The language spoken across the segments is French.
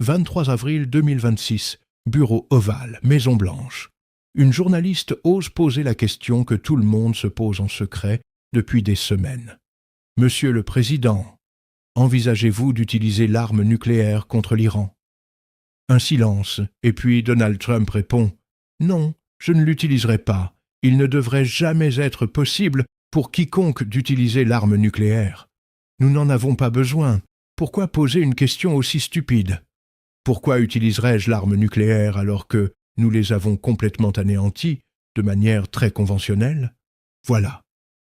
23 avril 2026, Bureau ovale, Maison-Blanche. Une journaliste ose poser la question que tout le monde se pose en secret depuis des semaines. Monsieur le Président, envisagez-vous d'utiliser l'arme nucléaire contre l'Iran? Un silence, et puis Donald Trump répond « Non, je ne l'utiliserai pas. Il ne devrait jamais être possible pour quiconque d'utiliser l'arme nucléaire. Nous n'en avons pas besoin. Pourquoi poser une question aussi stupide? Pourquoi utiliserais-je l'arme nucléaire alors que nous les avons complètement anéantis de manière très conventionnelle? » Voilà.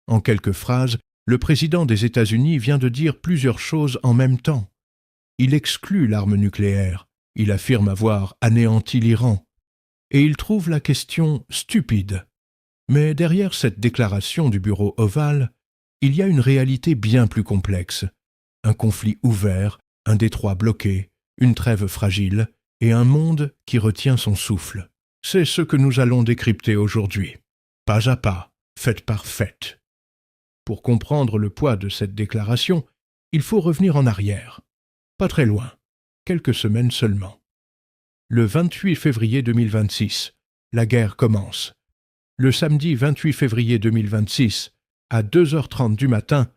En quelques phrases, le président des États-Unis vient de dire plusieurs choses en même temps. Il exclut l'arme nucléaire, il affirme avoir anéanti l'Iran, et il trouve la question stupide. Mais derrière cette déclaration du Bureau ovale, il y a une réalité bien plus complexe. Un conflit ouvert, un détroit bloqué, une trêve fragile et un monde qui retient son souffle. C'est ce que nous allons décrypter aujourd'hui, pas à pas, fait par fait. Pour comprendre le poids de cette déclaration, il faut revenir en arrière. Pas très loin, quelques semaines seulement. Le 28 février 2026, la guerre commence. Le samedi 28 février 2026, à 2h30 du matin,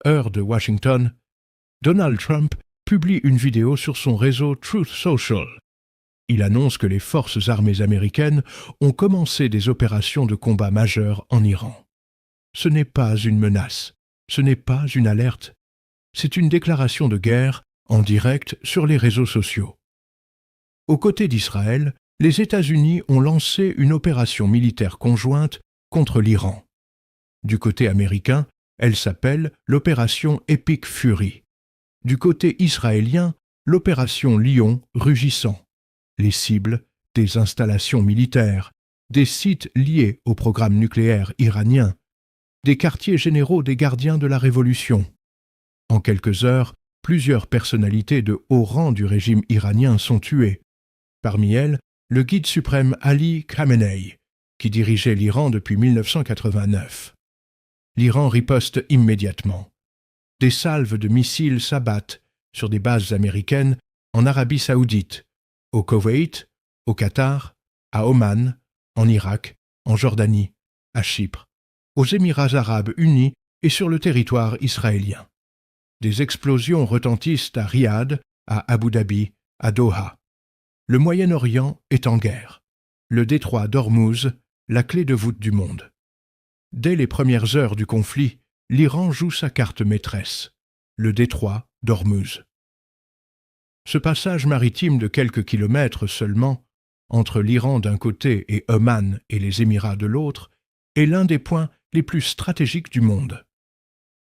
heure de Washington, Donald Trump publie une vidéo sur son réseau Truth Social. Il annonce que les forces armées américaines ont commencé des opérations de combat majeures en Iran. Ce n'est pas une menace, ce n'est pas une alerte, c'est une déclaration de guerre en direct sur les réseaux sociaux. Aux côtés d'Israël, les États-Unis ont lancé une opération militaire conjointe contre l'Iran. Du côté américain, elle s'appelle l'opération Epic Fury. Du côté israélien, l'opération Lion rugissant. Les cibles, des installations militaires, des sites liés au programme nucléaire iranien, des quartiers généraux des gardiens de la Révolution. En quelques heures, plusieurs personnalités de haut rang du régime iranien sont tuées. Parmi elles, le guide suprême Ali Khamenei, qui dirigeait l'Iran depuis 1989. L'Iran riposte immédiatement. Des salves de missiles s'abattent sur des bases américaines en Arabie saoudite, au Koweït, au Qatar, à Oman, en Irak, en Jordanie, à Chypre, aux Émirats arabes unis et sur le territoire israélien. Des explosions retentissent à Riyad, à Abu Dhabi, à Doha. Le Moyen-Orient est en guerre. Le détroit d'Ormuz, la clé de voûte du monde. Dès les premières heures du conflit, l'Iran joue sa carte maîtresse, le détroit d'Ormuz. Ce passage maritime de quelques kilomètres seulement, entre l'Iran d'un côté et Oman et les Émirats de l'autre, est l'un des points les plus stratégiques du monde.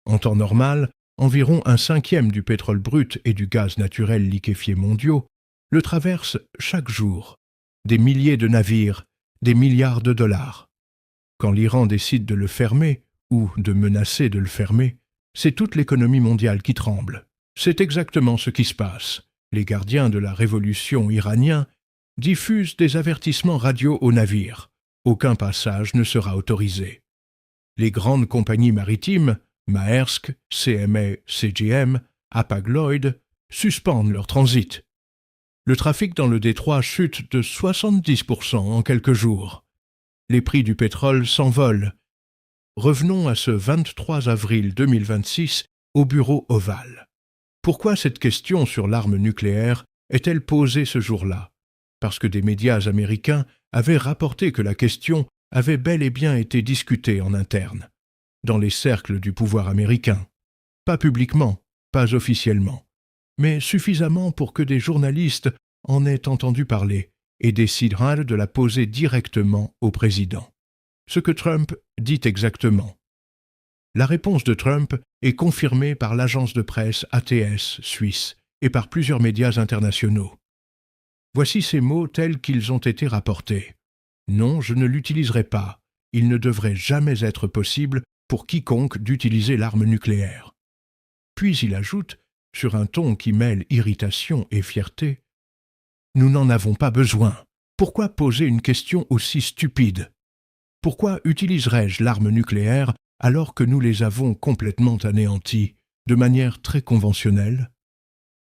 En temps normal, environ 1/5 du pétrole brut et du gaz naturel liquéfié mondiaux le traversent chaque jour. Des milliers de navires, des milliards de dollars. Quand l'Iran décide de le fermer, ou de menacer de le fermer, c'est toute l'économie mondiale qui tremble. C'est exactement ce qui se passe. Les gardiens de la révolution iraniens diffusent des avertissements radio aux navires. Aucun passage ne sera autorisé. Les grandes compagnies maritimes, Maersk, CMA CGM, Hapag-Lloyd, suspendent leur transit. Le trafic dans le détroit chute de 70% en quelques jours. Les prix du pétrole s'envolent. Revenons à ce 23 avril 2026 au Bureau ovale. Pourquoi cette question sur l'arme nucléaire est-elle posée ce jour-là? Parce que des médias américains avaient rapporté que la question avait bel et bien été discutée en interne, dans les cercles du pouvoir américain. Pas publiquement, pas officiellement, mais suffisamment pour que des journalistes en aient entendu parler et décident de la poser directement au président. Ce que Trump dit exactement. La réponse de Trump est confirmée par l'agence de presse ATS suisse et par plusieurs médias internationaux. Voici ces mots tels qu'ils ont été rapportés. « Non, je ne l'utiliserai pas. Il ne devrait jamais être possible pour quiconque d'utiliser l'arme nucléaire. » Puis il ajoute, sur un ton qui mêle irritation et fierté, « Nous n'en avons pas besoin. Pourquoi poser une question aussi stupide? Pourquoi utiliserais-je l'arme nucléaire alors que nous les avons complètement anéantis, de manière très conventionnelle? »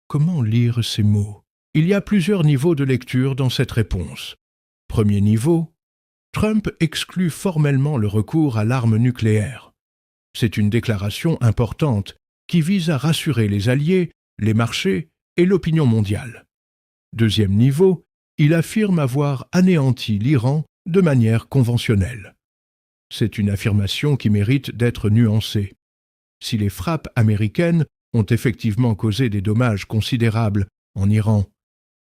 Comment lire ces mots? Il y a plusieurs niveaux de lecture dans cette réponse. Premier niveau, Trump exclut formellement le recours à l'arme nucléaire. C'est une déclaration importante qui vise à rassurer les alliés, les marchés et l'opinion mondiale. Deuxième niveau, il affirme avoir anéanti l'Iran de manière conventionnelle. C'est une affirmation qui mérite d'être nuancée. Si les frappes américaines ont effectivement causé des dommages considérables en Iran,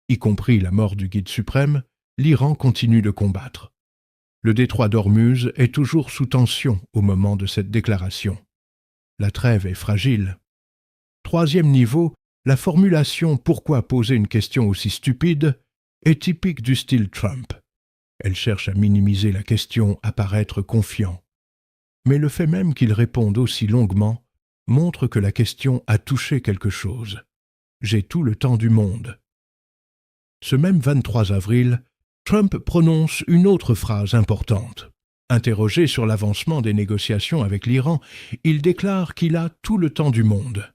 y compris la mort du guide suprême, l'Iran continue de combattre. Le détroit d'Ormuz est toujours sous tension au moment de cette déclaration. La trêve est fragile. Troisième niveau, la formulation « Pourquoi poser une question aussi stupide ?» est typique du style Trump. Elle cherche à minimiser la question, à paraître confiant. Mais le fait même qu'il réponde aussi longuement montre que la question a touché quelque chose. « J'ai tout le temps du monde. » Ce même 23 avril, Trump prononce une autre phrase importante. Interrogé sur l'avancement des négociations avec l'Iran, il déclare qu'il a tout le temps du monde.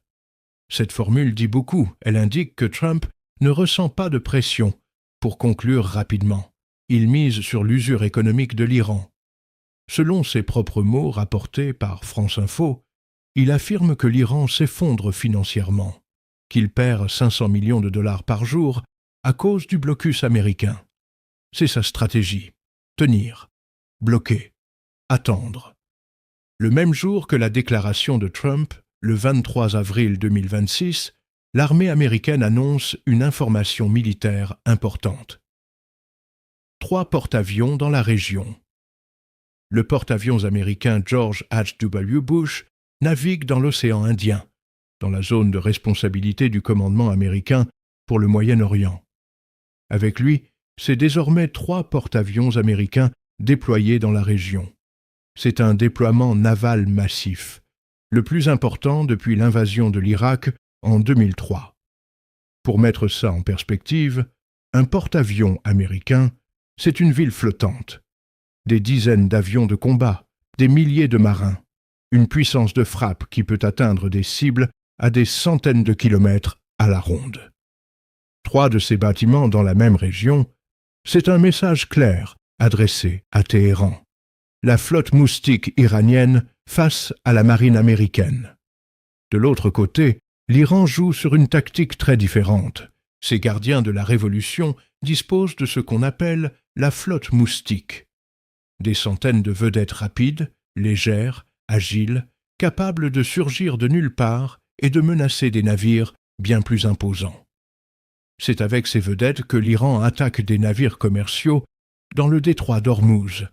Cette formule dit beaucoup. Elle indique que Trump ne ressent pas de pression pour conclure rapidement. Il mise sur l'usure économique de l'Iran. Selon ses propres mots rapportés par France Info, il affirme que l'Iran s'effondre financièrement, qu'il perd 500 millions de dollars par jour à cause du blocus américain. C'est sa stratégie. Tenir, bloquer, attendre. Le même jour que la déclaration de Trump, le 23 avril 2026, l'armée américaine annonce une information militaire importante. 3 porte-avions dans la région. Le porte-avions américain George H.W. Bush navigue dans l'océan Indien, dans la zone de responsabilité du commandement américain pour le Moyen-Orient. Avec lui, c'est désormais 3 porte-avions américains déployés dans la région. C'est un déploiement naval massif, le plus important depuis l'invasion de l'Irak en 2003. Pour mettre ça en perspective, un porte-avions américain, c'est une ville flottante. Des dizaines d'avions de combat, des milliers de marins, une puissance de frappe qui peut atteindre des cibles à des centaines de kilomètres à la ronde. 3 de ces bâtiments dans la même région, c'est un message clair adressé à Téhéran. La flotte moustique iranienne face à la marine américaine. De l'autre côté, l'Iran joue sur une tactique très différente. Ses gardiens de la Révolution disposent de ce qu'on appelle la flotte moustique. Des centaines de vedettes rapides, légères, agiles, capables de surgir de nulle part et de menacer des navires bien plus imposants. C'est avec ces vedettes que l'Iran attaque des navires commerciaux dans le détroit d'Ormuz.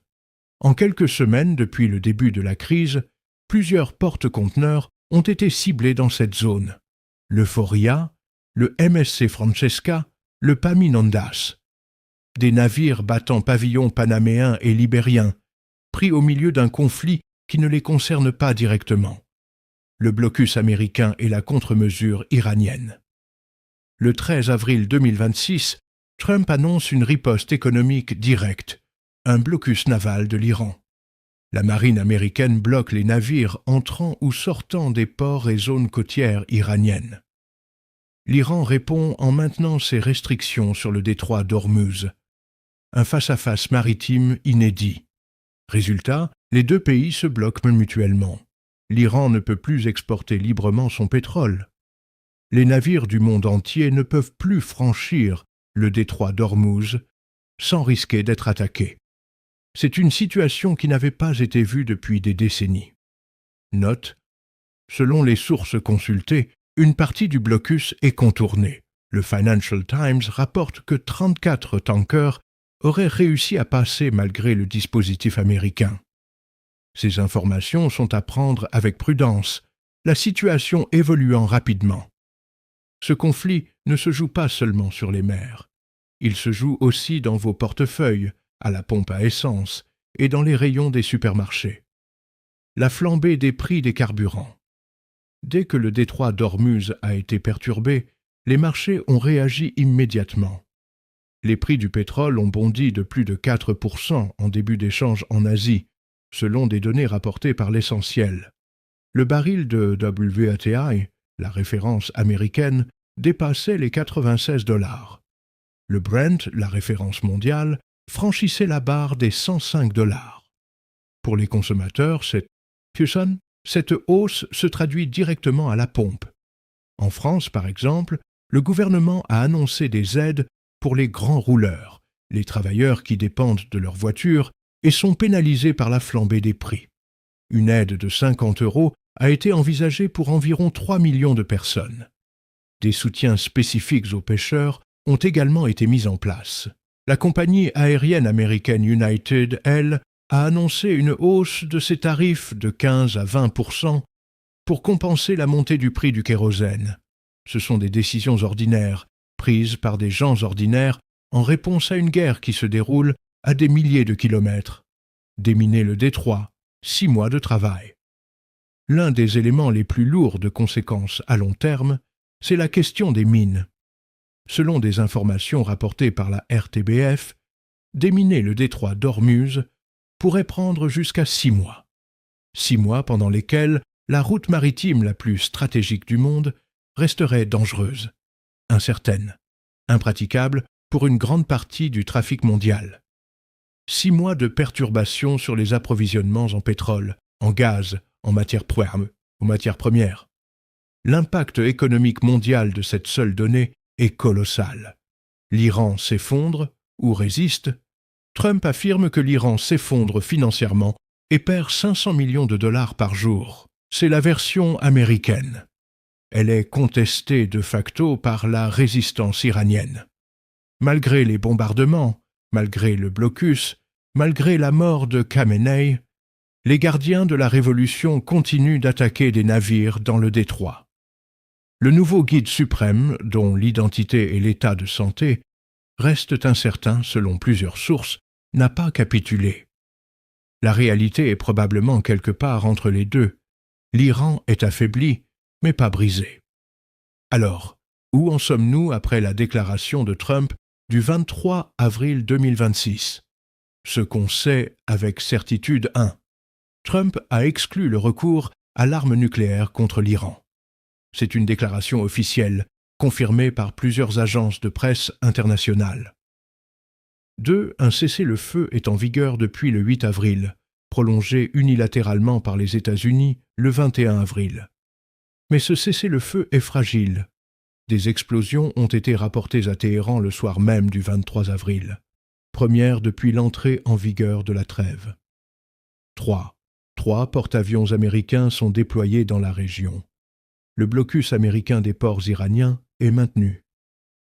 En quelques semaines depuis le début de la crise, plusieurs porte-conteneurs ont été ciblés dans cette zone. L'Euphoria, le MSC Francesca, le Paminondas. Des navires battant pavillon panaméen et libérien, pris au milieu d'un conflit qui ne les concerne pas directement. Le blocus américain et la contre-mesure iranienne. Le 13 avril 2026, Trump annonce une riposte économique directe, un blocus naval de l'Iran. La marine américaine bloque les navires entrant ou sortant des ports et zones côtières iraniennes. L'Iran répond en maintenant ses restrictions sur le détroit d'Ormuz. Un face-à-face maritime inédit. Résultat, les 2 pays se bloquent mutuellement. L'Iran ne peut plus exporter librement son pétrole. Les navires du monde entier ne peuvent plus franchir le détroit d'Ormuz sans risquer d'être attaqués. C'est une situation qui n'avait pas été vue depuis des décennies. Note: selon les sources consultées, une partie du blocus est contournée. Le Financial Times rapporte que 34 tankers auraient réussi à passer malgré le dispositif américain. Ces informations sont à prendre avec prudence, la situation évoluant rapidement. Ce conflit ne se joue pas seulement sur les mers. Il se joue aussi dans vos portefeuilles, à la pompe à essence et dans les rayons des supermarchés. La flambée des prix des carburants. Dès que le détroit d'Ormuz a été perturbé, les marchés ont réagi immédiatement. Les prix du pétrole ont bondi de plus de 4% en début d'échange en Asie, selon des données rapportées par l'Essentiel. Le baril de WTI, la référence américaine, dépassait les $96. Le Brent, la référence mondiale, franchissait la barre des 105 $. Pour les consommateurs, cette hausse se traduit directement à la pompe. En France, par exemple, le gouvernement a annoncé des aides pour les grands rouleurs, les travailleurs qui dépendent de leur voiture et sont pénalisés par la flambée des prix. Une aide de 50 € a été envisagée pour environ 3 millions de personnes. Des soutiens spécifiques aux pêcheurs ont également été mis en place. La compagnie aérienne américaine United, elle, a annoncé une hausse de ses tarifs de 15 à 20% pour compenser la montée du prix du kérosène. Ce sont des décisions ordinaires, prises par des gens ordinaires en réponse à une guerre qui se déroule à des milliers de kilomètres. Déminer le détroit, 6 mois de travail. L'un des éléments les plus lourds de conséquences à long terme, c'est la question des mines. Selon des informations rapportées par la RTBF, déminer le détroit d'Ormuz pourrait prendre jusqu'à 6 mois. 6 mois pendant lesquels la route maritime la plus stratégique du monde resterait dangereuse, incertaine, impraticable pour une grande partie du trafic mondial. 6 mois de perturbations sur les approvisionnements en pétrole, en gaz, en matières premières. L'impact économique mondial de cette seule donnée est colossal. L'Iran s'effondre ou résiste. Trump affirme que l'Iran s'effondre financièrement et perd 500 millions de $ par jour. C'est la version américaine. Elle est contestée de facto par la résistance iranienne. Malgré les bombardements, malgré le blocus, malgré la mort de Khamenei, les gardiens de la révolution continuent d'attaquer des navires dans le détroit. Le nouveau guide suprême, dont l'identité et l'état de santé restent incertains selon plusieurs sources, n'a pas capitulé. La réalité est probablement quelque part entre les deux. L'Iran est affaibli, mais pas brisé. Alors, où en sommes-nous après la déclaration de Trump du 23 avril 2026 ? Ce qu'on sait avec certitude 1. Trump a exclu le recours à l'arme nucléaire contre l'Iran. C'est une déclaration officielle, confirmée par plusieurs agences de presse internationales. 2. Un cessez-le-feu est en vigueur depuis le 8 avril, prolongé unilatéralement par les États-Unis le 21 avril. Mais ce cessez-le-feu est fragile. Des explosions ont été rapportées à Téhéran le soir même du 23 avril, première depuis l'entrée en vigueur de la trêve. 3. 3 porte-avions américains sont déployés dans la région. Le blocus américain des ports iraniens est maintenu.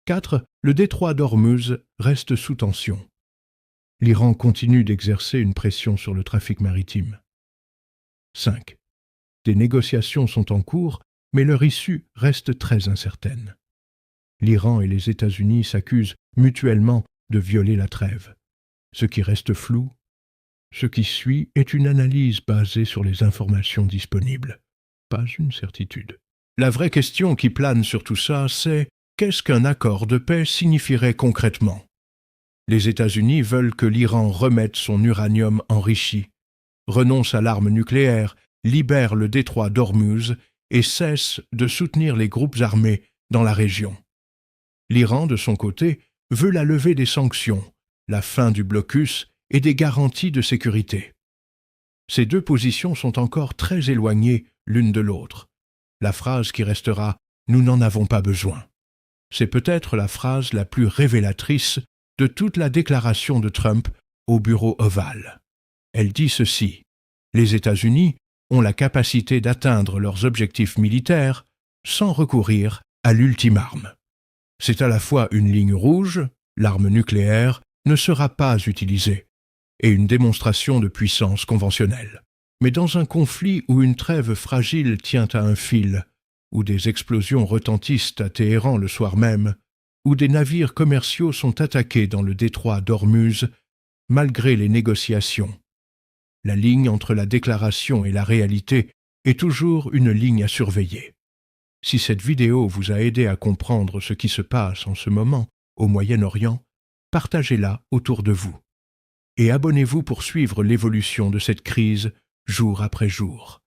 4. Le détroit d'Ormuz reste sous tension. L'Iran continue d'exercer une pression sur le trafic maritime. 5. Des négociations sont en cours, mais leur issue reste très incertaine. L'Iran et les États-Unis s'accusent mutuellement de violer la trêve. Ce qui reste flou, ce qui suit est une analyse basée sur les informations disponibles, pas une certitude. La vraie question qui plane sur tout ça, c'est qu'est-ce qu'un accord de paix signifierait concrètement ? Les États-Unis veulent que l'Iran remette son uranium enrichi, renonce à l'arme nucléaire, libère le détroit d'Ormuz et cesse de soutenir les groupes armés dans la région. L'Iran, de son côté, veut la levée des sanctions, la fin du blocus et des garanties de sécurité. Ces deux positions sont encore très éloignées l'une de l'autre. La phrase qui restera « Nous n'en avons pas besoin ». C'est peut-être la phrase la plus révélatrice de toute la déclaration de Trump au bureau ovale. Elle dit ceci: les États-Unis ont la capacité d'atteindre leurs objectifs militaires sans recourir à l'ultime arme. C'est à la fois une ligne rouge, l'arme nucléaire ne sera pas utilisée, et une démonstration de puissance conventionnelle. Mais dans un conflit où une trêve fragile tient à un fil, où des explosions retentissent à Téhéran le soir même, où des navires commerciaux sont attaqués dans le détroit d'Ormuz, malgré les négociations, la ligne entre la déclaration et la réalité est toujours une ligne à surveiller. Si cette vidéo vous a aidé à comprendre ce qui se passe en ce moment au Moyen-Orient, partagez-la autour de vous. Et abonnez-vous pour suivre l'évolution de cette crise jour après jour.